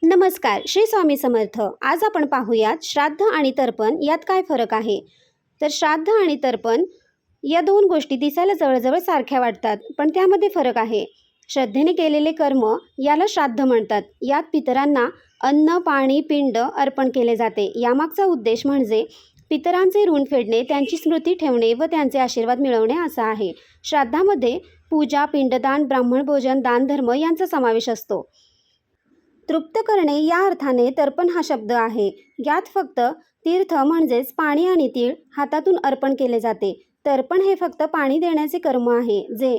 नमस्कार, श्री स्वामी समर्थ. आज आपण पाहूयात श्राद्ध आणि तर्पण यात काय फरक आहे. तर श्राद्ध आणि तर्पण या दोन गोष्टी दिसायला जवळजवळ सारख्या वाटतात, पण त्यामध्ये फरक आहे. श्रद्धेने केलेले कर्म याला श्राद्ध म्हणतात. यात पितरांना अन्न, पाणी, पिंड अर्पण केले जाते. यामागचा उद्देश म्हणजे पितरांचे ऋण फेडणे, त्यांची स्मृती ठेवणे व त्यांचे आशीर्वाद मिळवणे असा आहे. श्राद्धामध्ये पूजा, पिंडदान, ब्राह्मण भोजन, दानधर्म यांचा समावेश असतो. तृप्त करणे या अर्थाने तर्पण हा शब्द आहे. यात फक्त तीर्थ म्हणजेच पाणी आणि तीळ हातातून अर्पण केले जाते. तर्पण हे फक्त पाणी देण्याचे कर्म आहे, जे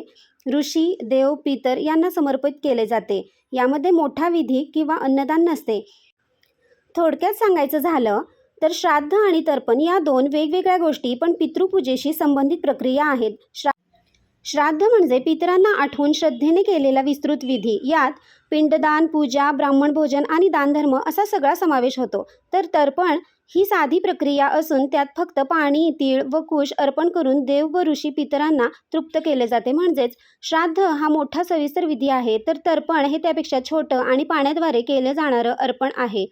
ऋषी, देव, पितर यांना समर्पित केले जाते. यामध्ये मोठा विधी किंवा अन्नदान नसते. थोडक्यात सांगायचं झालं तर श्राद्ध आणि तर्पण या दोन वेगवेगळ्या गोष्टी पण पितृपूजेशी संबंधित प्रक्रिया आहेत. श्राद्ध म्हणजे पितरांना आठवून श्रद्धेने केलेला विस्तृत विधी. यात पिंडदान, पूजा, ब्राह्मण भोजन आणि दानधर्म असा सगळा समावेश होतो. तर तर्पण ही साधी प्रक्रिया असून त्यात फक्त पाणी, तीळ व कुश अर्पण करून देव व ऋषी पितरांना तृप्त केले जाते. म्हणजेच श्राद्ध हा मोठा सविस्तर विधी आहे, तर तर्पण हे त्यापेक्षा छोटं आणि पाण्याद्वारे केलं जाणारं अर्पण आहे.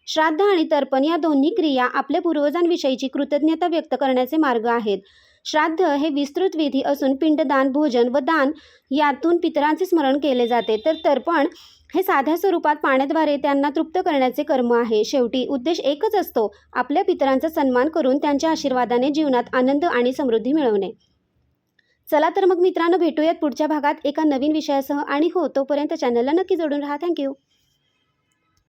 श्राद्ध आणि तर्पण या दोन्ही क्रिया आपल्या पूर्वजांविषयीची कृतज्ञता व्यक्त करण्याचे मार्ग आहेत. श्राद्ध हे विस्तृत विधी असून पिंडदान, भोजन व दान यातून पितरांचे स्मरण केले जाते. तर तर्पण हे साध्या स्वरूपात पाण्याद्वारे त्यांना तृप्त करण्याचे कर्म आहे. शेवटी उद्देश एकच असतो, आपल्या पितरांचा सन्मान करून त्यांच्या आशीर्वादाने जीवनात आनंद आणि समृद्धी मिळवणे. चला तर मग मित्रांनो, भेटूयात पुढच्या भागात एका नवीन विषयासह. आणि हो, तोपर्यंत चॅनलला नक्की जोडून राहा. थँक्यू.